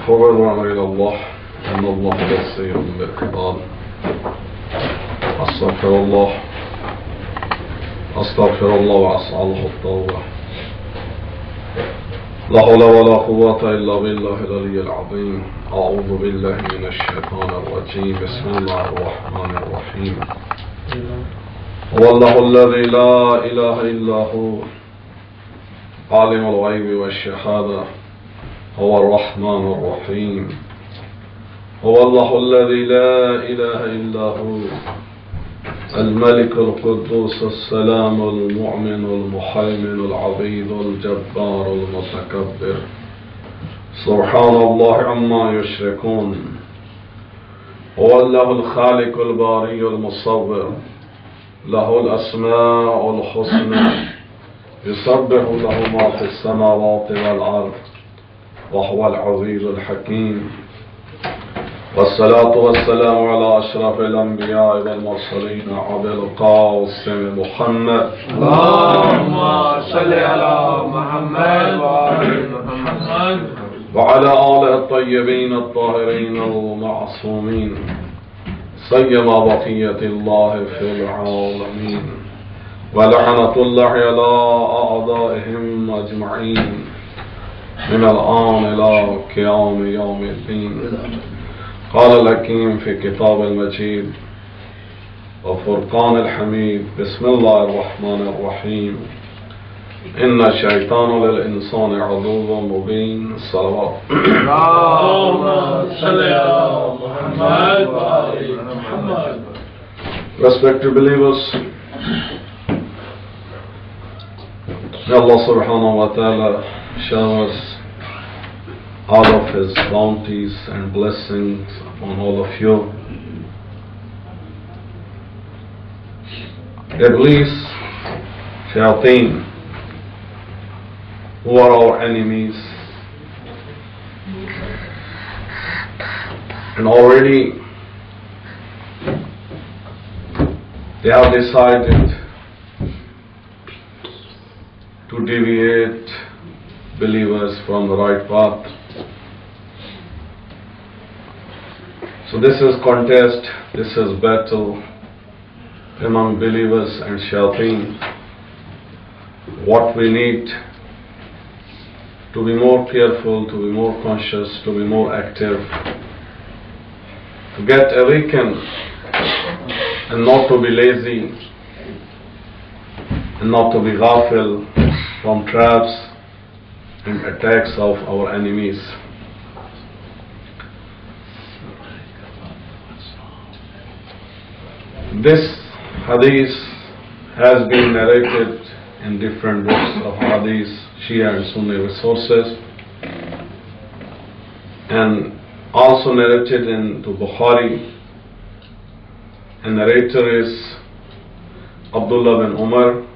أفوض أمري إلى الله إن الله بصير بالعباد. أستغفر الله وأسأله التوبة. لا حول ولا قوة إلا بالله العلي العظيم. أعوذ بالله من الشيطان الرجيم. بسم الله الرحمن الرحيم. هو الله الذي لا إله إلا هو عالم الغيب والشهادة هو الرحمن الرحيم. هو الله الذي لا إله إلا هو الملك القدوس السلام المؤمن المحيمن العظيم الجبار المتكبر سبحان الله عما يشركون. هو الله الخالق الباري المصور له الأسماء الحسنى يسبح له ما في السماوات والأرض وهو العزيز الحكيم. والصلاة والسلام على أشرف الأنبياء والمرسلين أبي القاسم محمد. اللهم صل على محمد وآل محمد وعلى آله الطيبين الطاهرين المعصومين سيما بقية الله في العالمين. ولعنة الله على أعدائهم أجمعين من الآن إلى قيام يوم الدين. قال الحكيم في كتاب المجيد وفرقان الحميد. بسم الله الرحمن الرحيم. إن الشيطان للإنسان عدو مبين. صلوات. اللهم صل على محمد وآل محمد. Respected believers, may Allah subhanahu wa ta'ala shower us all of His bounties and blessings upon all of you. Iblis, Shayateen, who are our enemies, and already they have decided to deviate believers from the right path. So this is contest, this is battle among believers and Shayateen. What we need to be more careful, to be more conscious, to be more active, to get awakened and not to be lazy and not to be ghafil from traps and attacks of our enemies. This hadith has been narrated in different books of hadith, Shia and Sunni resources, and also narrated in Bukhari. And narrator is Abdullah bin Umar.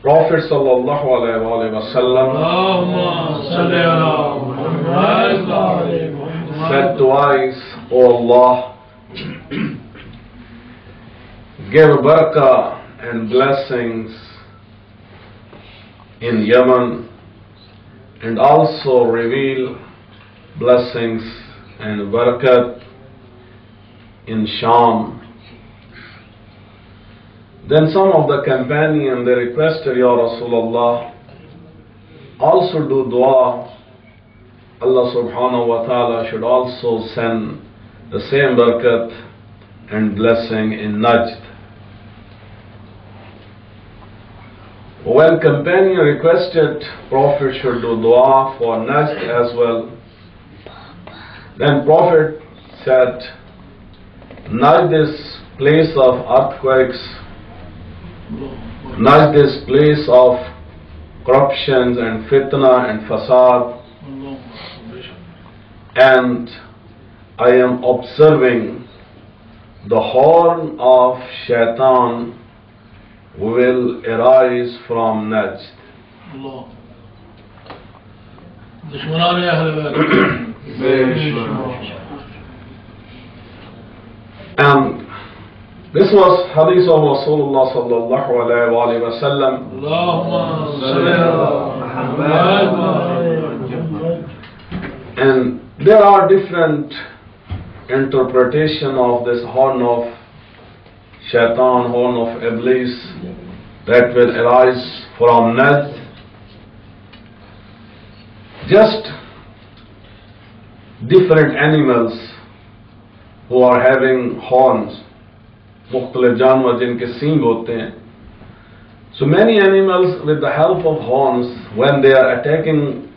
Prophet sallallahu alaihi wasallam said twice, O Allah, give barakah and blessings in Yemen, and also reveal blessings and barakat in Sham. Then some of the companions, they requested, Ya Rasulullah, also do dua. Allah subhanahu wa ta'ala should also send the same barakat and blessing in Najd. When companion requested Prophet should do dua for Najd as well, then Prophet said, Najd is place of earthquakes, Najd is place of corruptions and fitna and fasad, and I am observing the horn of Shaitan will arise from Najd. And This was hadith of Rasulullah sallallahu alayhi wa sallam. Allahumma salli ala Muhammad. And there are different interpretation of this horn of Shaitan, horn of Iblis that will arise from Najd. Just different animals who are having horns, मुख्तलिफ जानवर जिनके सींग होते हैं. So many animals with the help of horns, when they are attacking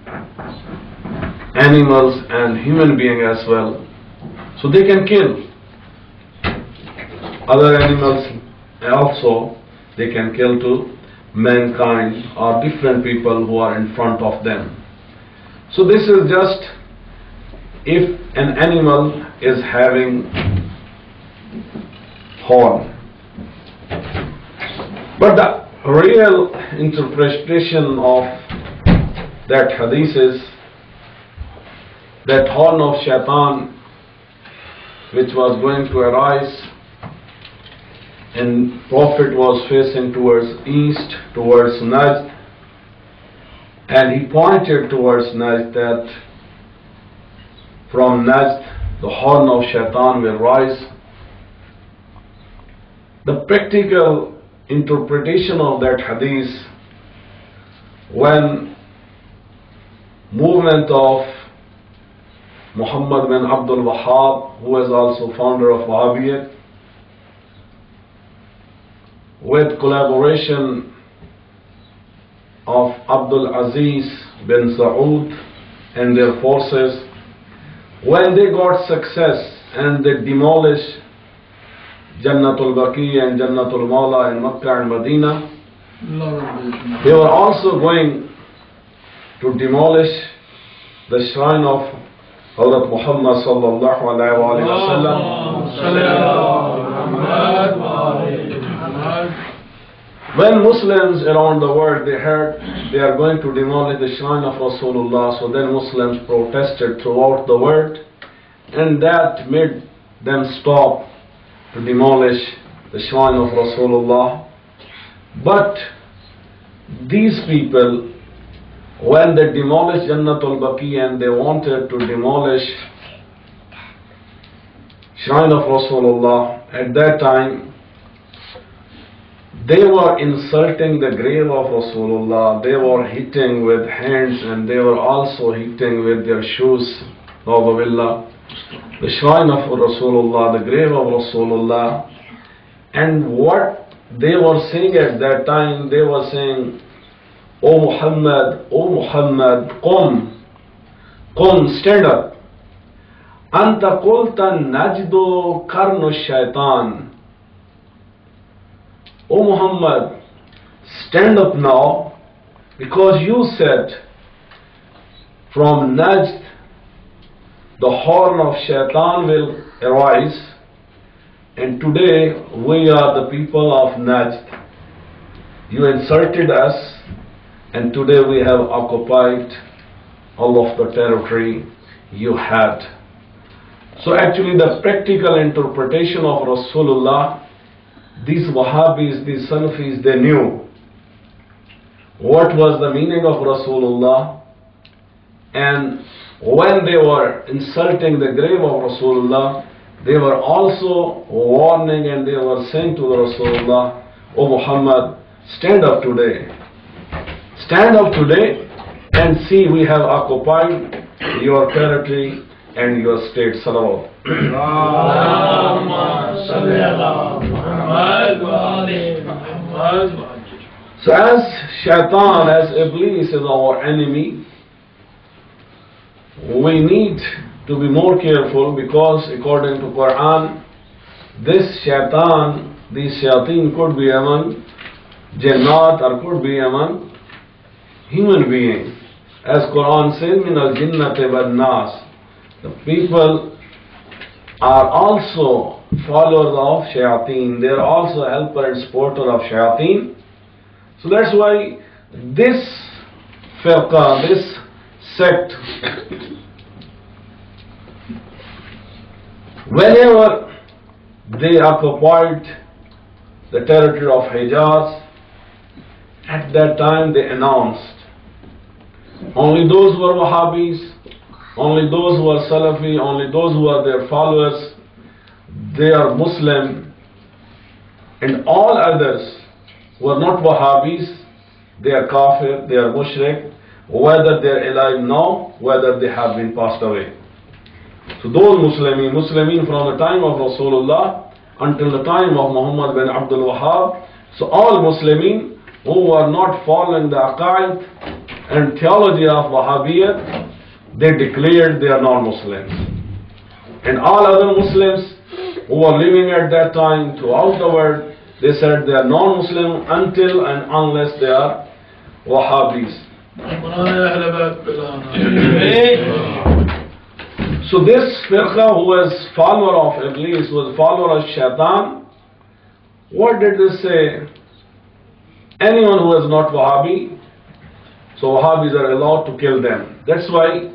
animals and human beings as well, so they can kill other animals also. They can kill to mankind or different people who are in front of them. So this is just if an animal is having horn. But the real interpretation of that hadith is that horn of Shaitan which was going to arise, and Prophet was facing towards east, towards Najd, and he pointed towards Najd that from Najd the horn of Shaitan will rise. The practical interpretation of that hadith, when movement of Muhammad bin Abdul Wahhab, who is also founder of Wahhabiyyat, with collaboration of Abdul Aziz bin Saud and their forces, when they got success and they demolished Jannatul Baqi and Jannatul Mawla in Makkah and Medina, they were also going to demolish the shrine of Hazrat Muhammad sallallahu alayhi wa sallam. When Muslims around the world, they heard they are going to demolish the shrine of Rasulullah, so then Muslims protested throughout the world, and that made them stop to demolish the shrine of Rasulullah. But these people, when they demolished Jannatul Baqi and they wanted to demolish shrine of Rasulullah, at that time they were insulting the grave of Rasulullah. They were hitting with hands and they were also hitting with their shoes, Nawabillah, the shrine of Rasulullah, the grave of Rasulullah. And what they were saying at that time, they were saying, O Muhammad, Qum, stand up. Anta qulta najdu karnu shaitan. O Muhammad, stand up now, because you said from Najd the horn of Shaitan will arise, and today we are the people of Najd. You insulted us, and today we have occupied all of the territory you had. So actually the practical interpretation of Rasulullah, these Wahhabis, these Salafis, they knew what was the meaning of Rasulullah, and when they were insulting the grave of Rasulullah, they were also warning and they were saying to the Rasulullah, O Muhammad, stand up today. Stand up today and see, we have occupied your territory and your state. Salawat. So as Shaitan, as Iblis is our enemy, we need to be more careful, because according to Quran, this Shaitan, these Shayateen could be among Jannat or could be among human beings. As Quran says, min al-jinnati wal-nas, the people are also followers of Shayateen. They are also helper and supporter of Shayateen. So that's why this firqa, this sect, whenever they occupied the territory of Hijaz, at that time they announced, only those who are Wahhabis, only those who are Salafi, only those who are their followers, they are Muslim, and all others who are not Wahhabis, they are Kafir, they are Mushrik, whether they are alive now, whether they have been passed away. So those Muslimin from the time of Rasulullah until the time of Muhammad bin Abdul Wahhab, so all Muslimin who are not following the aqaid and theology of Wahhabiyyat, they declared they are non-Muslims. And all other Muslims who were living at that time throughout the world, they said they are non-Muslim until and unless they are Wahhabis. So this firqa who was follower of Iblis, was follower of Shaitan, what did they say? Anyone who is not Wahhabi, so Wahhabis are allowed to kill them. That's why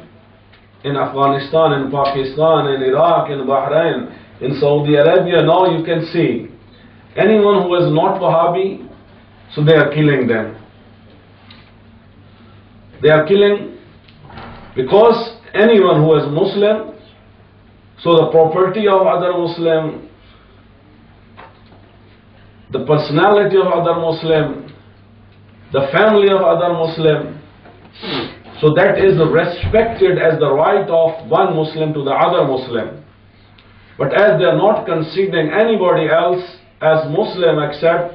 in Afghanistan, in Pakistan, in Iraq, in Bahrain, in Saudi Arabia, now you can see anyone who is not Wahhabi, so they are killing them. They are killing because anyone who is Muslim, so the property of other Muslim, the personality of other Muslim, the family of other Muslim, so that is respected as the right of one Muslim to the other Muslim. But as they are not considering anybody else as Muslim except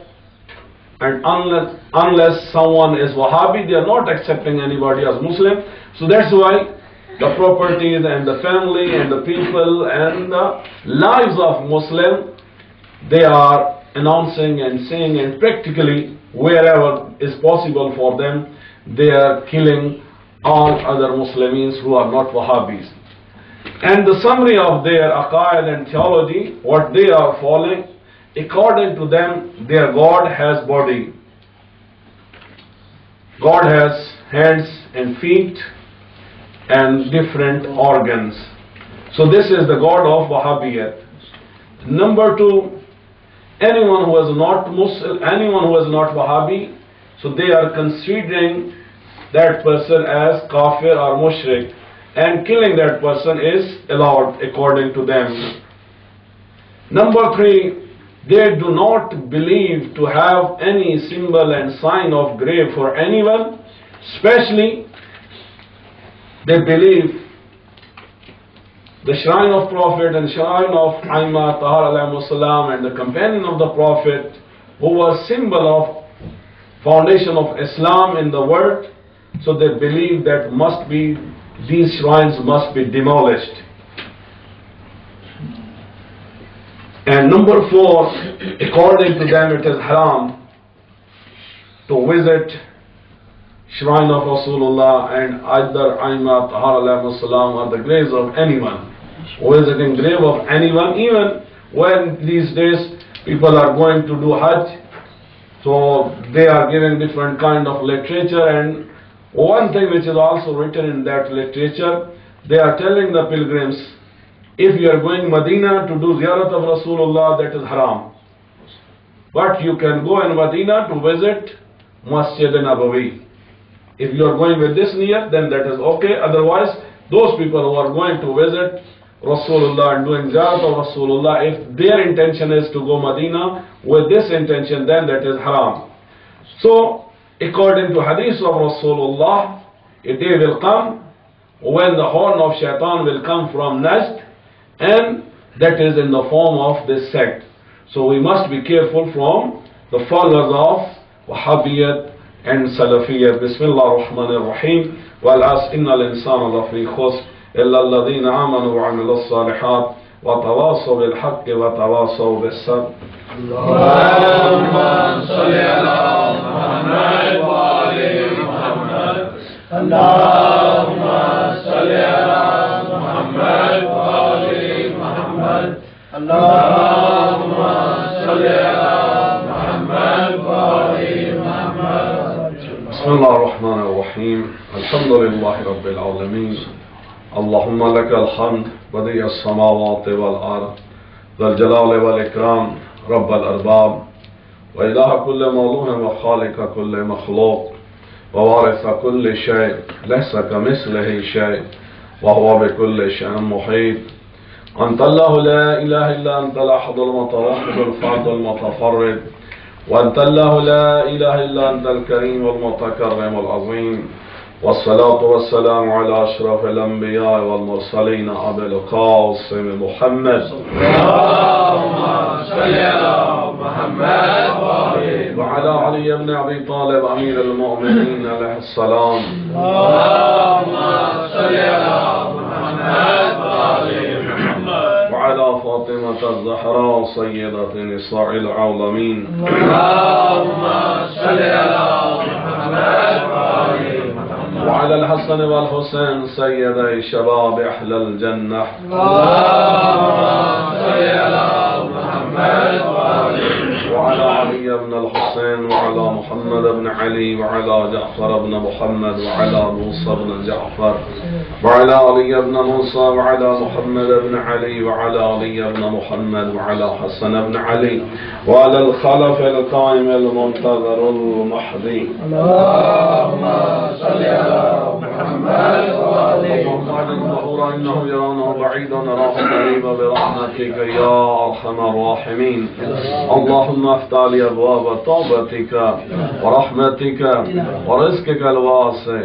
and unless someone is Wahhabi, they are not accepting anybody as Muslim. So that's why the properties and the family and the people and the lives of Muslim, they are announcing and saying, and practically wherever is possible for them, they are killing all other Muslims who are not Wahhabis. And the summary of their aqaid and theology, what they are following, according to them, their God has body. God has hands and feet and different organs. So this is the God of Wahhabiyyat. Number two, anyone who is not Muslim, anyone who is not Wahhabi, so they are considering that person as kafir or mushrik, and killing that person is allowed according to them. Number three, they do not believe to have any symbol and sign of grave for anyone, especially they believe the shrine of Prophet and shrine of Aimma Tahar alayhi salam and the companion of the Prophet, who was symbol of foundation of Islam in the world, so they believe that must be, these shrines must be demolished. And number four, according to them it is haram to visit shrine of Rasulullah and either Aimma Tahar alayhi salam or the graves of anyone. Visiting grave of anyone, even when these days people are going to do Hajj, so they are giving different kind of literature, and one thing which is also written in that literature, they are telling the pilgrims, if you are going Medina to do ziyarat of Rasulullah, that is haram. But you can go in Medina to visit Masjid Nabawi. If you are going with this niyat, then that is okay. Otherwise, those people who are going to visit Rasulullah and doing ziyarat of Rasulullah, if their intention is to go Medina with this intention, then that is haram. So, according to hadith of Rasulullah, a day will come when the horn of Shaitan will come from Najd, and that is in the form of this sect. So we must be careful from the followers of Wahhabiyyat and Salafiyyat. Bismillah ar-Rahman ar-Rahim. Wal-as innal insana lafi khusr illa alladhina amanu wa amilu as-salihat wa tawasaw bil haqqi wa tawasaw bis sabr. Allahumma salli ala Muhammad wa ali Muhammad. Allahumma salli ala Muhammad wa ali Muhammad. Allahumma salli ala Muhammad wa ali Muhammad. Bismillah ar-Rahman ar-Rahim. Alhamdulillahi Rabbil Alameen. Allahumma laka al-hamd badi as-samawati wal-ard dhal jalali wal-ikram Rabb al-arbab وإله كل مولود وخالق كل مخلوق ووارث كل شيء ليس كمثله شيء وهو بكل شيء محيط. أنت الله لا إله إلا أنت الأحد المتوحد الفرد المتفرد، وأنت الله لا إله إلا أنت الكريم المتكرم العظيم. والصلاة والسلام على أشرف الأنبياء والمرسلين أبي القاسم محمد. اللهم صل على محمد وعلى علي بن أبي طالب أمير المؤمنين عليه السلام. اللهم صل على محمد وعلى فاطمة الزهراء سيدة نساء العالمين. اللهم صل على محمد وعلى الحسن والحسين سيدي شباب أهل الجنة. اللهم صل على محمد وعلى علي بن الحسين وعلى محمد بن علي وعلى جعفر بن محمد وعلى موسى بن جعفر وعلى علي بن موسى وعلى محمد بن علي وعلى علي بن محمد وعلى حسن بن علي وعلى الخلف القائم المنتظر المهدي. اللهم صل على محمد إنه يرونه بعيدا نراه قريبا برحمتك يا أرحم الراحمين. اللهم افتح لي أبواب توبتك ورحمتك ورزقك الواسع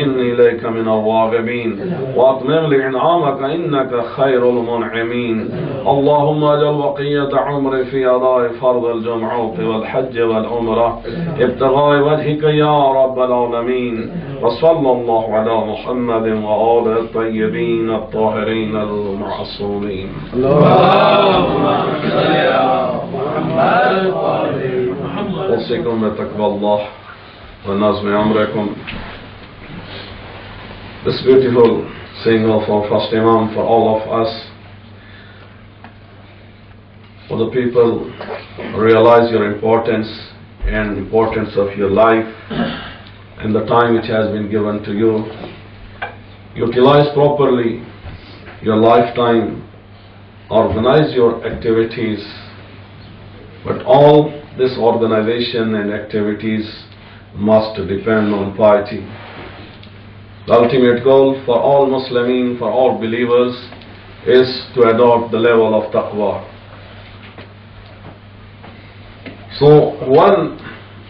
إني إليك من الراغبين، وأتمم لي إنعامك إنك خير المنعمين. اللهم اجعل بقية عمري في أداء فرض الجمعة والحج والعمرة ابتغاء وجهك يا رب العالمين. وصلى الله على محمد وآله الطيبين الطاهرين المعصومين. اللهم صل على محمد أوصيكم بتقوى الله ونظم أمركم. This beautiful signal for First Imam for all of us. For the people, realize your importance and importance of your life and the time which has been given to you. Utilize properly your lifetime, organize your activities, but all this organization and activities must depend on piety. The ultimate goal for all Muslimin, for all believers, is to adopt the level of taqwa. So one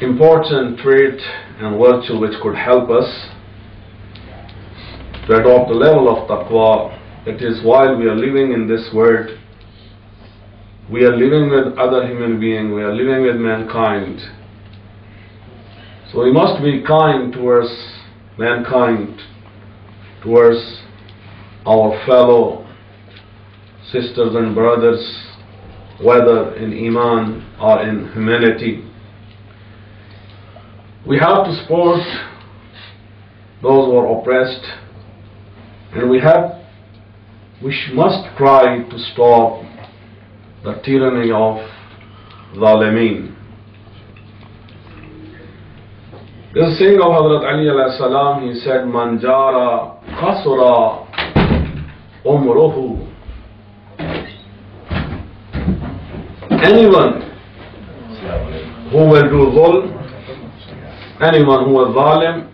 important trait and virtue which could help us to adopt the level of taqwa, it is while we are living in this world, we are living with other human beings, we are living with mankind. So we must be kind towards mankind, towards our fellow sisters and brothers, whether in Iman or in humanity. We have to support those who are oppressed, and we must try to stop the tyranny of Zalimeen. This is saying of Hazrat Ali alayhi salam, he said, Man jara qasura umruhu. Anyone who will do zulm, anyone who is zalim,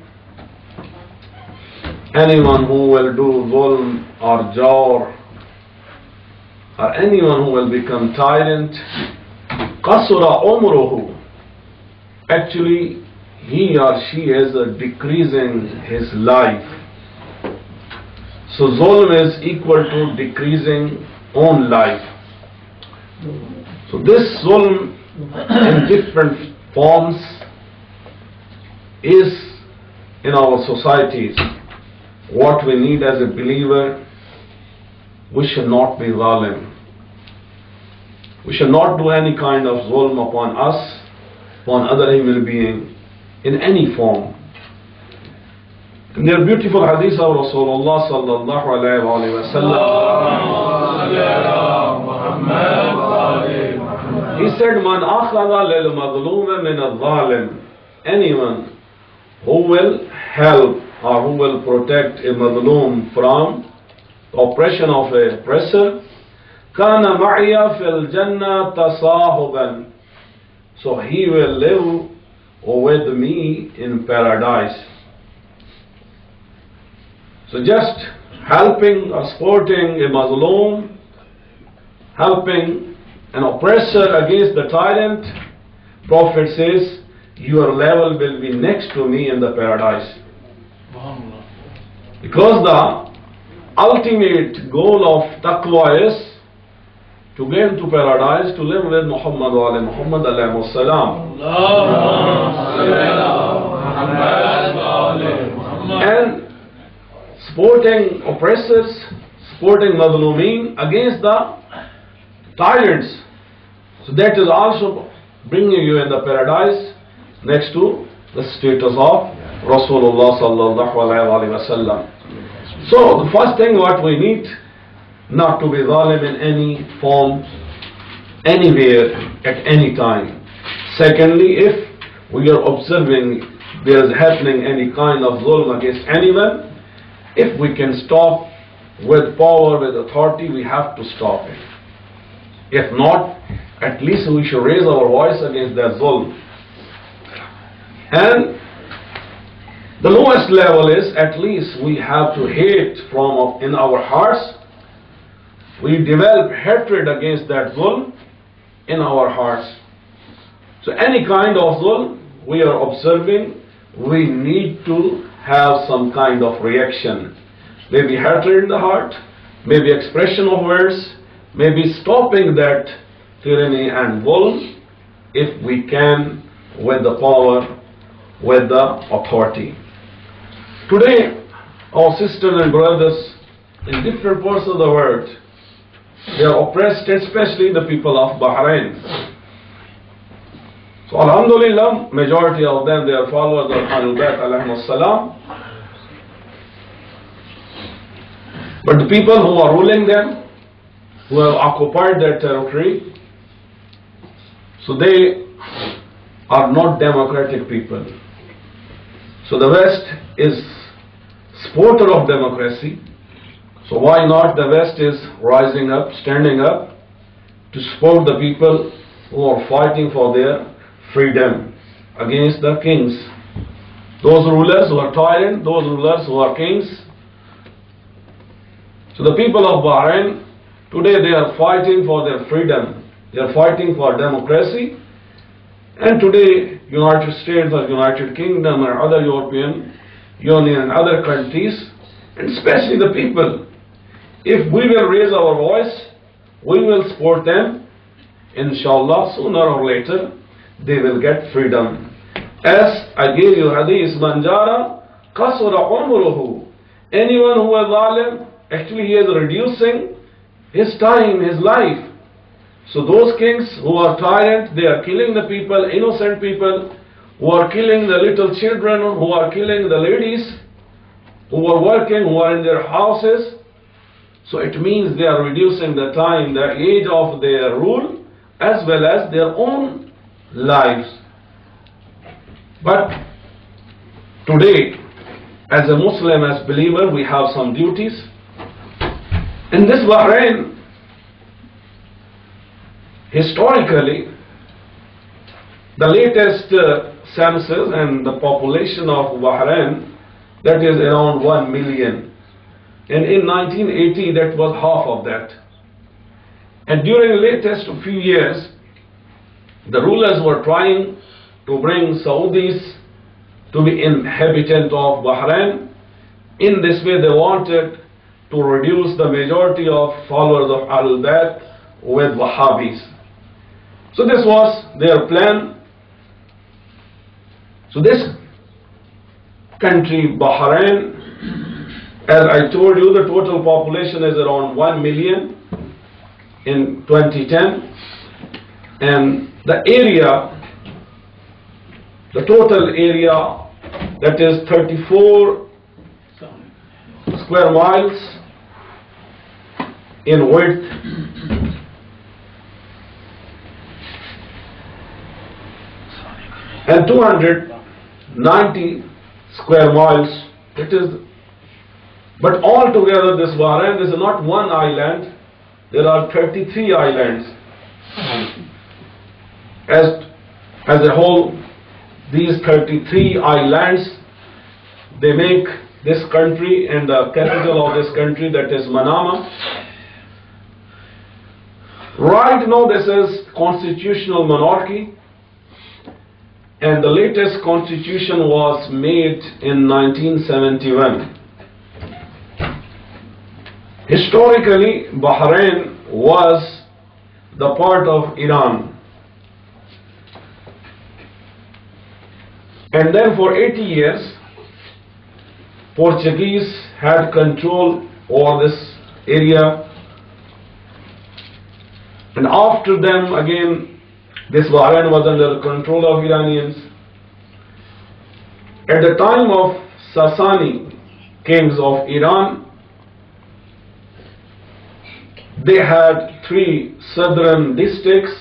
anyone who will do zulm or jawr, or anyone who will become tyrant, qasura umruhu, actually he or she is decreasing his life. So zulm is equal to decreasing own life. So this zulm in different forms is in our societies. What we need as a believer, we should not be zalim. We should not do any kind of zulm upon us, upon other human being, in any form. In their beautiful hadith of Rasulullah sallallahu alayhi wa sallam, he said, Man akhadha lil madhlum min al-zalim. Anyone who will help or who will protect a madhlum from the oppression of a oppressor, kana ma'iya fil jannah tasahuban. so he will live with me in paradise. So just helping or supporting a Muslim, helping an oppressor against the tyrant, Prophet says, your level will be next to me in the paradise. Because the ultimate goal of taqwa is to get into paradise, to live with Muhammad wa ali Muhammad alayhi salam. And supporting oppressors, supporting Mazlumeen against the tyrants. So that is also bringing you in the paradise next to the status of Rasulullah sallallahu alayhi wa sallam. So the first thing what we need, not to be zalim in any form, anywhere, at any time. Secondly, if we are observing there is happening any kind of zulm against anyone, if we can stop with power, with authority, we have to stop it. If not, at least we should raise our voice against that zulm. And the lowest level is, at least we have to hate from in our hearts. We develop hatred against that zulm in our hearts. So any kind of zulm we are observing, we need to have some kind of reaction. Maybe hatred in the heart, maybe expression of words, maybe stopping that tyranny and zulm if we can, with the power, with the authority. Today, our sisters and brothers in different parts of the world, they are oppressed, especially the people of Bahrain. So alhamdulillah, majority of them, they are followers of Ahlul Bayt alayhimus salam. But the people who are ruling them, who have occupied their territory, so they are not democratic people. So the West is supporter of democracy. So why not the West is rising up, standing up to support the people who are fighting for their freedom against the kings. Those rulers who are tyrant, those rulers who are kings. So the people of Bahrain, today they are fighting for their freedom. They are fighting for democracy. And today, United States or United Kingdom or other European Union and other countries, and especially the people, if we will raise our voice, we will support them. Inshallah, sooner or later, they will get freedom. As I gave you hadith, manjara kasura umruhu. Anyone who is zalim, actually he is reducing his time, his life. So those kings who are tyrant, they are killing the people, innocent people, who are killing the little children, who are killing the ladies, who are working, who are in their houses. So it means they are reducing the time, the age of their rule, as well as their own lives. But today, as a Muslim, as believer, we have some duties. In this Bahrain, historically, the latest census and the population of Bahrain, that is around 1 million. And in 1980, that was half of that. And during the latest few years, the rulers were trying to bring Saudis to be inhabitant of Bahrain. In this way, they wanted to reduce the majority of followers of Ahlul Bayt with Wahhabis. So this was their plan. So this country, Bahrain, as I told you, the total population is around 1 million in 2010. And the area, the total area, that is 34 square miles in width, and 290 square miles. It is, but altogether this Bahrain is not one island. There are 33 islands. As as a whole, these 33 islands, they make this country, and the capital of this country, that is Manama. Right now this is constitutional monarchy, and the latest constitution was made in 1971. Historically, Bahrain was the part of Iran. And then for 80 years, Portuguese had control over this area. And after them, again, this Bahrain was under the control of Iranians. At the time of Sasani kings of Iran, they had 3 southern districts.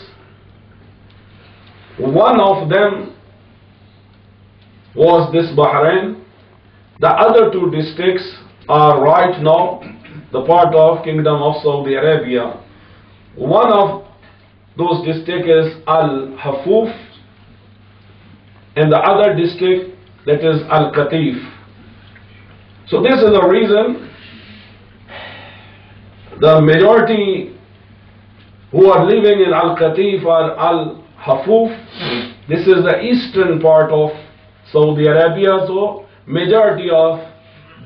One of them was this Bahrain. The other 2 districts are right now the part of Kingdom of Saudi Arabia. One of those districts is Al-Hafuf, and the other district, that is Al-Qatif. So this is the reason the majority who are living in Al-Qatif or Al-Hafuf. This is the eastern part of Saudi Arabia. So majority of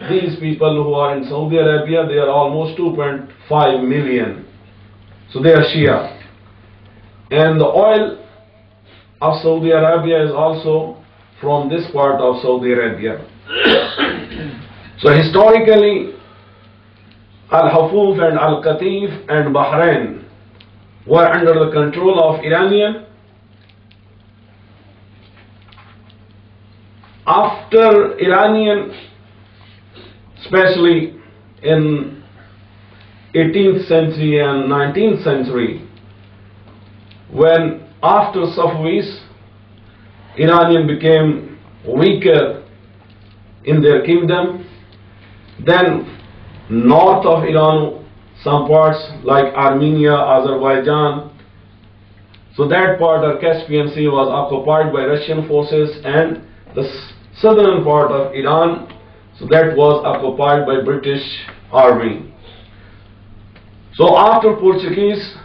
these people who are in Saudi Arabia, they are almost 2.5 million. So they are Shia. And the oil of Saudi Arabia is also from this part of Saudi Arabia. So historically, Al-Hafuf and Al-Qatif and Bahrain were under the control of Iranian. After Iranian, especially in 18th century and 19th century, when after Safavis, Iranian became weaker in their kingdom, then north of Iran, some parts like Armenia, Azerbaijan, so that part of Caspian Sea was occupied by Russian forces, and the southern part of Iran, so that was occupied by British army. So after Portuguese,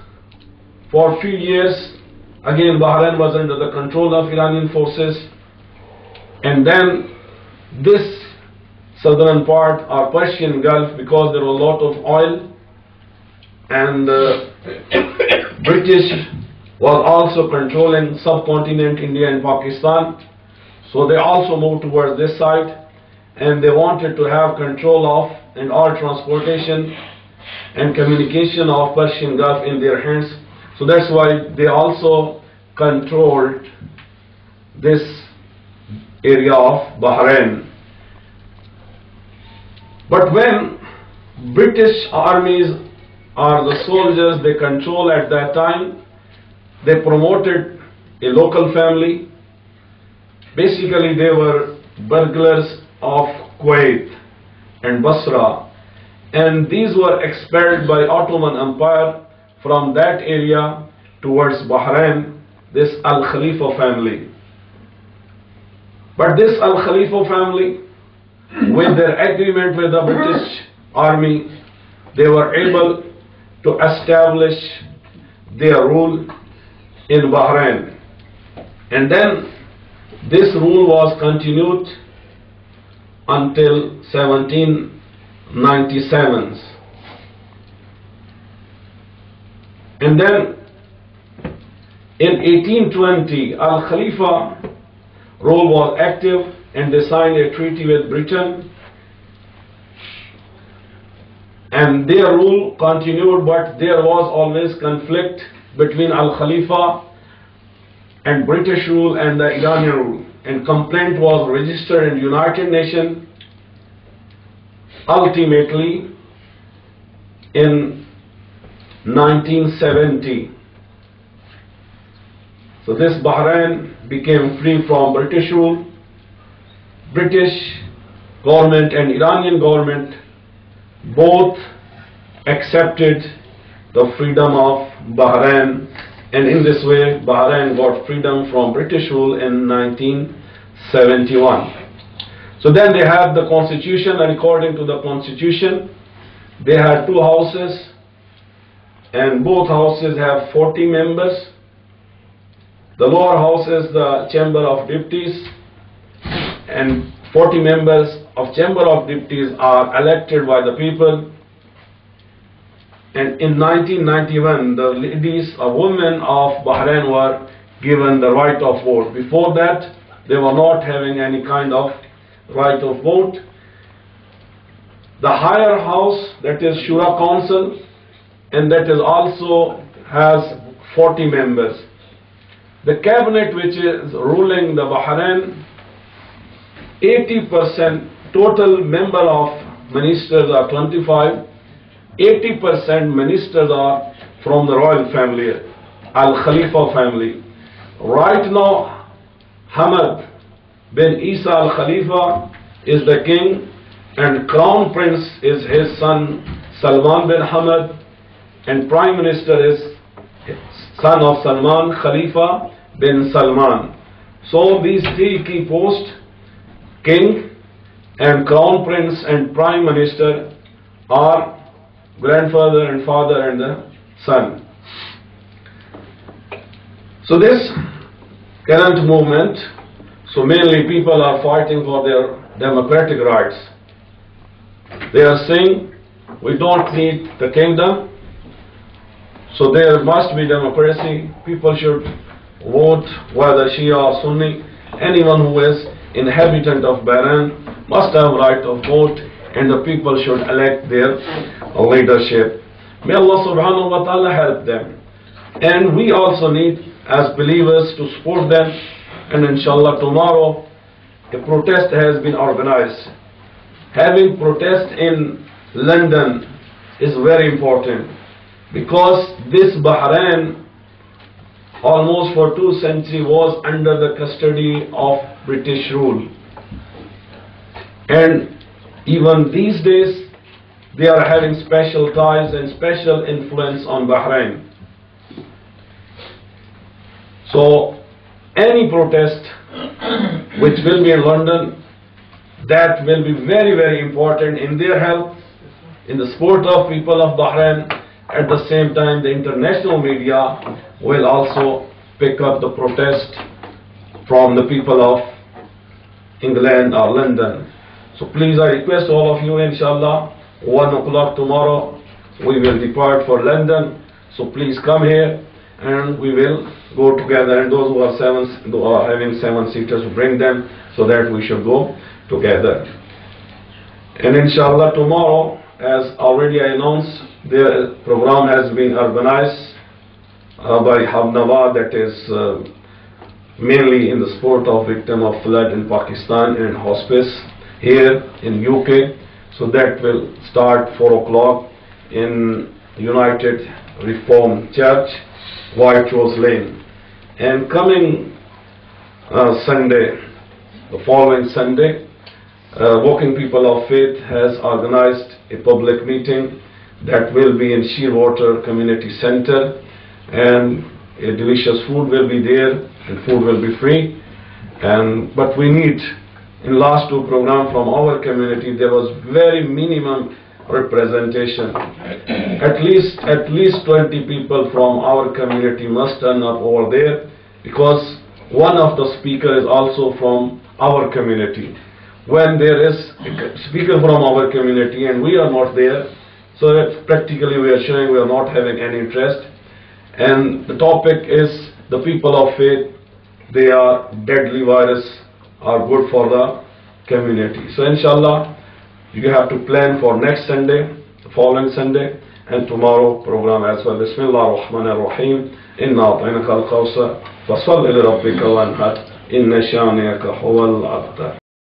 for a few years, again Bahrain was under the control of Iranian forces, and then this southern part or Persian Gulf, because there was a lot of oil, and British was also controlling subcontinent India and Pakistan, so they also moved towards this side, and they wanted to have control of and all transportation and communication of Persian Gulf in their hands. So that's why they also controlled this area of Bahrain. But when British armies or the soldiers they control at that time, they promoted a local family. Basically they were burglars of Kuwait and Basra, and these were expelled by Ottoman Empire from that area towards Bahrain, this Al-Khalifa family. But this Al-Khalifa family, with their agreement with the British army, they were able to establish their rule in Bahrain. And then this rule was continued until 1797. And then in 1820, Al-Khalifa rule was active, and they signed a treaty with Britain, and their rule continued, but there was always conflict between Al-Khalifa and British rule and the Iranian rule, and complaint was registered in United Nations. Ultimately, in 1970, so this Bahrain became free from British rule. British government and Iranian government both accepted the freedom of Bahrain And in this way, Bahrain got freedom from British rule in 1971. So then they had the constitution, and according to the constitution, they had two houses, and both houses have 40 members. The lower house is the Chamber of Deputies, and 40 members of Chamber of Deputies are elected by the people. And in 1991, the ladies or women of Bahrain were given the right of vote. Before that, they were not having any kind of right of vote. The higher house, that is Shura Council, and that is also has 40 members. The cabinet which is ruling the Bahrain, 80% total member of ministers are 25, 80% ministers are from the royal family, Al-Khalifa family. Right now, Hamad bin Isa Al-Khalifa is the king, and crown prince is his son Salman bin Hamad, and prime minister is son of Salman, Khalifa bin Salman. So these three key posts, king and crown prince and prime minister, are grandfather and father and the son. So this current movement, so mainly people are fighting for their democratic rights. They are saying we don't need the kingdom, so there must be democracy. People should vote, whether Shia or Sunni. Anyone who is inhabitant of Bahrain must have right of vote, and the people should elect their leadership. May Allah subhanahu wa ta'ala help them. And we also need, as believers, to support them. And inshallah tomorrow a protest has been organized. Having protest in London is very important, because this Bahrain almost for 2 centuries was under the custody of British rule. And even these days they are having special ties and special influence on Bahrain. So any protest which will be in London, that will be very, very important in their help, in the support of people of Bahrain. At the same time, the international media will also pick up the protest from the people of England or London. So please, I request all of you, inshallah, 1 o'clock tomorrow, we will depart for London. So please come here and we will go together. And those who are having 7-seaters, bring them, so that we should go together. And inshallah tomorrow, as already I announced, the program has been organized by Habnawad, that is mainly in the support of victims of flood in Pakistan, and hospice here in UK. So that will start 4 o'clock in United Reformed Church, White Rose Lane. And coming Sunday, the following Sunday, Walking People of Faith has organized a public meeting that will be in Shearwater Community Center, and a delicious food will be there, and food will be free. But we need, in last 2 programs from our community, there was very minimum representation. At least 20 people from our community must turn up over there, because one of the speakers is also from our community. When there is a speaker from our community and we are not there, so that practically we are showing we are not having any interest. And the topic is the people of faith, they are deadly virus, are good for the community. So inshallah, you have to plan for next Sunday, the following Sunday, and tomorrow program as well. Bismillah ar-Rahman ar-Rahim. Inna a'tainaka al-Kawthar fasalli li rabbika wanhar inna shani'aka huwal abtar.